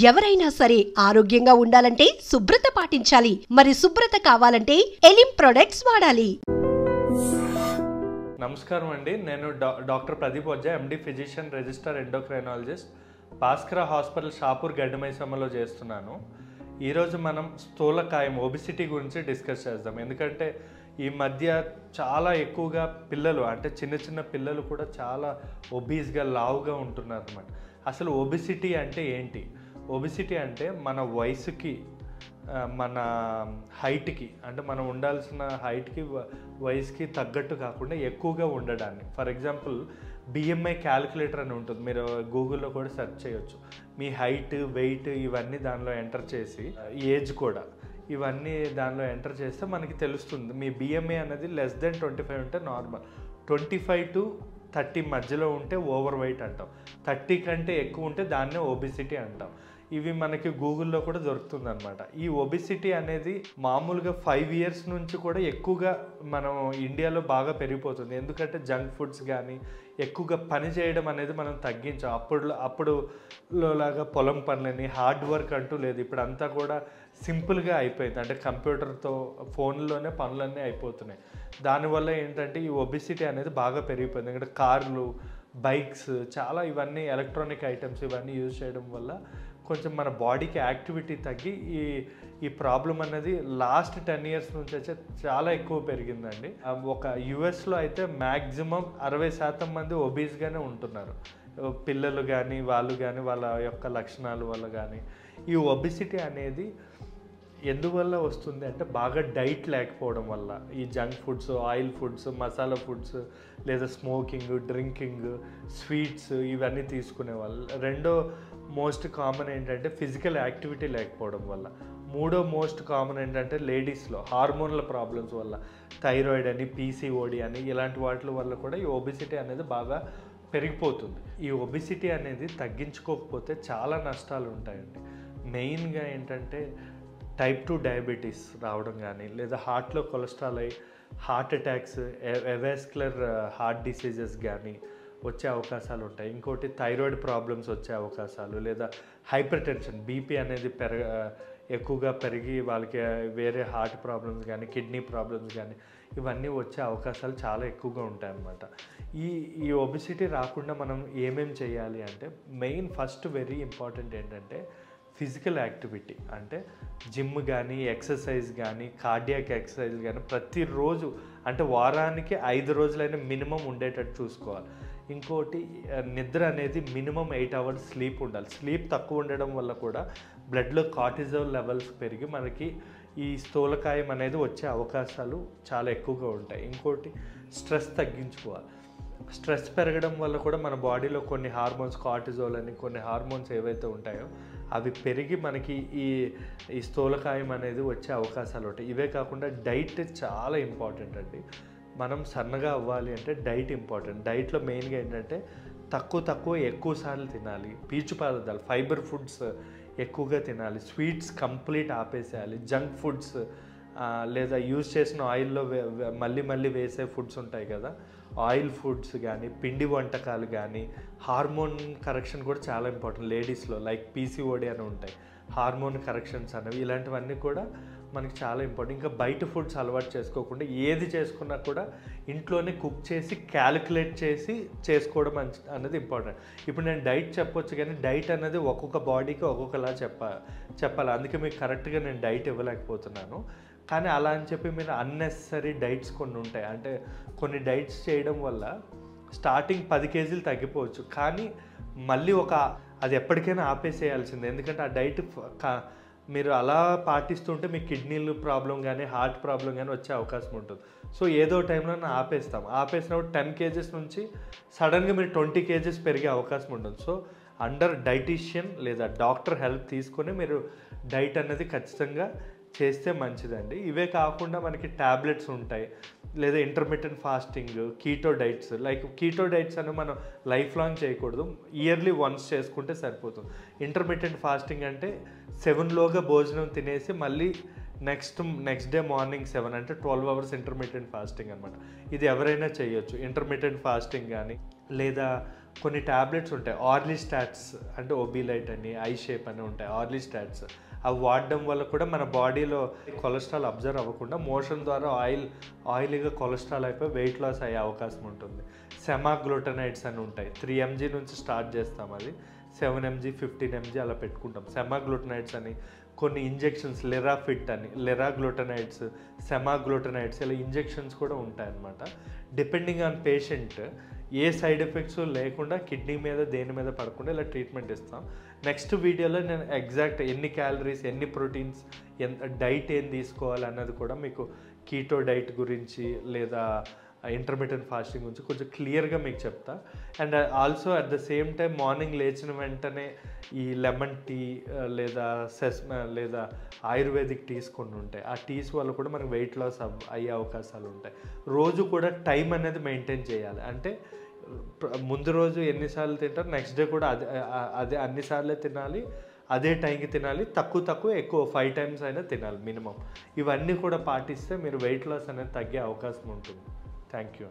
ఎవరైనా సరే ఆరోగ్యంగా ఉండాలంటే శుభ్రత పాటించాలి. మరి శుభ్రత కావాలంటే ఎలిం ప్రొడక్ట్స్ వాడాలి. నమస్కారం అండి, నేను doctor Pradeep Vajja, MD physician, register endocrinologist, Bhaskara hospital Shapur గడ్డమైసమ్మలో చేస్తున్నాను. ఈరోజు మనం స్థూలకాయం ఒబిసిటీ గురించి డిస్కస్ చేద్దాం. ఎందుకంటే ఈ మధ్య చాలా ఎక్కువగా పిల్లలు, అంటే చిన్న చిన్న పిల్లలు కూడా చాలా ఒబీస్గా లావుగా ఉంటున్నారు అన్నమాట. అసలు ఒబిసిటీ అంటే ఏంటి? ఒబిసిటీ అంటే మన వయసుకి, మన హైట్కి, అంటే మనం ఉండాల్సిన హైట్కి వయసుకి తగ్గట్టు కాకుండా ఎక్కువగా ఉండడాన్ని. ఫర్ ఎగ్జాంపుల్ బిఎంఐ క్యాలిక్యులేటర్ అని ఉంటుంది, మీరు గూగుల్లో కూడా సెర్చ్ చేయొచ్చు. మీ హైట్, వెయిట్ ఇవన్నీ దానిలో ఎంటర్ చేసి, ఏజ్ కూడా ఇవన్నీ దానిలో ఎంటర్ చేస్తే మనకి తెలుస్తుంది. మీ బిఎంఐ అనేది లెస్ దెన్ 25 ఉంటే నార్మల్, 25 to 30 మధ్యలో ఉంటే ఓవర్ వెయిట్ అంటాం, 30 కంటే ఎక్కువ ఉంటే దాన్నే ఒబిసిటీ అంటాం. ఇవి మనకి గూగుల్లో కూడా దొరుకుతుంది అనమాట. ఈ ఒబిసిటీ అనేది మామూలుగా 5 years నుంచి కూడా ఎక్కువగా మనం ఇండియాలో బాగా పెరిగిపోతుంది. ఎందుకంటే జంక్ ఫుడ్స్ కానీ, ఎక్కువగా పని చేయడం అనేది మనం తగ్గించాం. అప్పుడు లాగా పొలం పనులని, హార్డ్ వర్క్ అంటూ లేదు. ఇప్పుడు అంతా కూడా సింపుల్గా అయిపోయింది, అంటే కంప్యూటర్తో, ఫోన్లోనే పనులన్నీ అయిపోతున్నాయి. దానివల్ల ఏంటంటే ఈ ఒబిసిటీ అనేది బాగా పెరిగిపోయింది. ఎందుకంటే కార్లు, బైక్స్, చాలా ఇవన్నీ ఎలక్ట్రానిక్ ఐటమ్స్ ఇవన్నీ యూజ్ చేయడం వల్ల కొంచెం మన బాడీకి యాక్టివిటీ తగ్గి ఈ ప్రాబ్లం అనేది లాస్ట్ 10 years నుంచి అయితే చాలా ఎక్కువ పెరిగిందండి. ఒక యుఎస్లో అయితే మ్యాక్సిమం 60% మంది ఒబీస్గానే ఉంటున్నారు. పిల్లలు కానీ, వాళ్ళు కానీ, వాళ్ళ యొక్క లక్షణాల వల్ల కానీ. ఈ ఒబిసిటీ అనేది ఎందువల్ల వస్తుంది అంటే బాగా డైట్ లేకపోవడం వల్ల. ఈ junk foods, oil foods, masala foods, లేదా స్మోకింగ్, డ్రింకింగ్, స్వీట్స్ ఇవన్నీ తీసుకునే వాళ్ళు. రెండో మోస్ట్ కామన్ ఏంటంటే ఫిజికల్ యాక్టివిటీ లేకపోవడం వల్ల. మూడో మోస్ట్ కామన్ ఏంటంటే లేడీస్లో హార్మోన్ల ప్రాబ్లమ్స్ వల్ల, థైరాయిడ్ అని, పీసీఓడి అని, ఇలాంటి వాటి వల్ల కూడా ఈ ఒబిసిటీ అనేది బాగా పెరిగిపోతుంది. ఈ ఒబిసిటీ అనేది తగ్గించుకోకపోతే చాలా నష్టాలు ఉంటాయండి. మెయిన్గా ఏంటంటే టైప్ 2 డయాబెటీస్ రావడం కానీ, లేదా హార్ట్లో కొలెస్ట్రాల్ అయ్యి హార్ట్ అటాక్స్, అవెస్కులర్ హార్ట్ డిసీజెస్ కానీ వచ్చే అవకాశాలు ఉంటాయి. ఇంకోటి థైరాయిడ్ ప్రాబ్లమ్స్ వచ్చే అవకాశాలు, లేదా హైపర్ టెన్షన్, బీపీ అనేది ఎక్కువగా పెరిగి వాళ్ళకి వేరే హార్ట్ ప్రాబ్లమ్స్ కానీ, కిడ్నీ ప్రాబ్లమ్స్ కానీ ఇవన్నీ వచ్చే అవకాశాలు చాలా ఎక్కువగా ఉంటాయన్నమాట. ఈ ఒబిసిటీ రాకుండా మనం ఏమేం చేయాలి అంటే, మెయిన్ ఫస్ట్ వెరీ ఇంపార్టెంట్ ఏంటంటే ఫిజికల్ యాక్టివిటీ. అంటే జిమ్ కానీ, ఎక్సర్సైజ్ కానీ, కార్డియాక్ ఎక్సర్సైజ్ కానీ ప్రతిరోజు, అంటే వారానికి 5 రోజులైనా మినిమం ఉండేటట్టు చూసుకోవాలి. ఇంకోటి, నిద్ర అనేది మినిమం 8 hours స్లీప్ ఉండాలి. స్లీప్ తక్కువ ఉండడం వల్ల కూడా బ్లడ్లో కార్టిజోల్ లెవెల్స్ పెరిగి మనకి ఈ స్థూలకాయం అనేది వచ్చే అవకాశాలు చాలా ఎక్కువగా ఉంటాయి. ఇంకోటి, స్ట్రెస్ తగ్గించుకోవాలి. స్ట్రెస్ పెరగడం వల్ల కూడా మన బాడీలో కొన్ని హార్మోన్స్, కార్టిజోల్ అని కొన్ని హార్మోన్స్ ఏవైతే ఉంటాయో అవి పెరిగి మనకి ఈ స్థూలకాయం అనేది వచ్చే అవకాశాలు ఉంటాయి. ఇవే కాకుండా డైట్ చాలా ఇంపార్టెంట్ అండి. మనం సన్నగా అవ్వాలి అంటే డైట్ ఇంపార్టెంట్. డైట్లో మెయిన్గా ఏంటంటే తక్కువ ఎక్కువ సార్లు తినాలి. పీచు పదార్థాలు, ఫైబర్ ఫుడ్స్ ఎక్కువగా తినాలి. స్వీట్స్ కంప్లీట్ ఆపేసేయాలి. జంక్ ఫుడ్స్, లేదా యూజ్ చేసిన ఆయిల్లో మళ్ళీ వేసే ఫుడ్స్ ఉంటాయి కదా, ఆయిల్ ఫుడ్స్ కానీ, పిండి వంటకాలు కానీ. హార్మోన్ కరెక్షన్ కూడా చాలా ఇంపార్టెంట్ లేడీస్లో, లైక్ పీసీఓడి అని ఉంటాయి, హార్మోన్ కరెక్షన్స్ అనేవి. ఇలాంటివన్నీ కూడా మనకి చాలా ఇంపార్టెంట్. ఇంకా బయట ఫుడ్స్ అలవాటు చేసుకోకుండా, ఏది చేసుకున్నా కూడా ఇంట్లోనే కుక్ చేసి క్యాలిక్యులేట్ చేసి చేసుకోవడం అనేది ఇంపార్టెంట్. ఇప్పుడు నేను డైట్ చెప్పొచ్చు, కానీ డైట్ అనేది ఒక్కొక్క బాడీకి ఒక్కొక్కలా చెప్పాలి. అందుకే మీకు కరెక్ట్గా నేను డైట్ ఇవ్వలేకపోతున్నాను. కానీ అలా అని చెప్పి మీరు అన్నెసరీ డైట్స్ కొన్ని ఉంటాయి. అంటే కొన్ని డైట్స్ చేయడం వల్ల స్టార్టింగ్ 10 kgs తగ్గిపోవచ్చు, కానీ మళ్ళీ అది ఎప్పటికైనా ఆపేసేయాల్సిందే. ఎందుకంటే ఆ డైట్ మీరు అలా పాటిస్తుంటే మీ కిడ్నీలు ప్రాబ్లం కానీ, హార్ట్ ప్రాబ్లం కానీ వచ్చే అవకాశం ఉంటుంది. సో ఏదో టైంలో ఆపేసినప్పుడు 10 kgs నుంచి సడన్గా మీరు 20 kgs పెరిగే అవకాశం ఉంటుంది. సో అండర్ డైటీషియన్ లేదా డాక్టర్ హెల్ప్ తీసుకొని మీరు డైట్ అనేది ఖచ్చితంగా చేస్తే మంచిదండి. ఇవే కాకుండా మనకి ట్యాబ్లెట్స్ ఉంటాయి, లేదా intermittent fasting, keto diets. Like keto diets అని మనం లైఫ్ లాంగ్ చేయకూడదు, ఇయర్లీ వన్స్ చేసుకుంటే సరిపోతుంది. ఇంటర్మిటెంట్ ఫాస్టింగ్ అంటే 7లోగా భోజనం తినేసి మళ్ళీ నెక్స్ట్ డే మార్నింగ్ 7 అంటే 12 hours ఇంటర్మిటెంట్ ఫాస్టింగ్ అనమాట. ఇది ఎవరైనా చేయొచ్చు. ఇంటర్మిటెంట్ ఫాస్టింగ్ కానీ, లేదా కొన్ని ట్యాబ్లెట్స్ ఉంటాయి ఆర్లిస్టాట్స్, అంటే ఓబిలైట్ అని, ఐ షేప్ అని ఉంటాయి ఆర్లిస్టాట్స్. అవి వాడడం వల్ల కూడా మన బాడీలో కొలెస్ట్రాల్ అబ్జర్వ్ అవ్వకుండా మోషన్ ద్వారా ఆయిలీగా కొలెస్ట్రాల్ అయిపోయి వెయిట్ లాస్ అయ్యే అవకాశం ఉంటుంది. సెమాగ్లూటనైడ్స్ అని ఉంటాయి, 3 mg నుంచి స్టార్ట్ చేస్తాం, అది 7 mg 15 mg అలా పెట్టుకుంటాం. సెమాగ్లూటనైడ్స్ అని కొన్ని ఇంజెక్షన్స్, లెరాఫిట్ అని, లెరాగ్లూటనైడ్స్, సెమాగ్లూటనైడ్స్, ఇలా ఇంజెక్షన్స్ కూడా ఉంటాయన్నమాట. Depending on patient A side effects లేకుండా కిడ్నీ మీద దేని మీద పడకుండా ఇలా ట్రీట్మెంట్ ఇస్తాం. నెక్స్ట్ వీడియోలో నేను ఎగ్జాక్ట్ ఎన్ని క్యాలరీస్, ఎన్ని ప్రోటీన్స్, డైట్ ఏం తీసుకోవాలి అన్నది కూడా మీకు కీటో డైట్ గురించి లేదా ఇంటర్మీడియట్ ఫాస్టింగ్ గురించి కొంచెం క్లియర్గా మీకు చెప్తా. And also at the same time morning లేచిన వెంటనే ఈ లెమన్ టీ లేదా లేదా ఆయుర్వేదిక్ టీస్ కొన్ని ఉంటాయి. ఆ టీస్ వల్ల కూడా మనకు వెయిట్ లాస్ అయ్యే అవకాశాలు ఉంటాయి. రోజు కూడా టైం అనేది మెయింటైన్ చేయాలి. అంటే ముందు రోజు ఎన్నిసార్లు తింటారు, నెక్స్ట్ డే కూడా అదే అన్నిసార్లే తినాలి, అదే టైంకి తినాలి, తక్కువ ఎక్కువ 5 times అయినా తినాలి మినిమం. ఇవన్నీ కూడా పాటిస్తే మీరు వెయిట్ లాస్ అనేది తగ్గే అవకాశం ఉంటుంది. Thank you.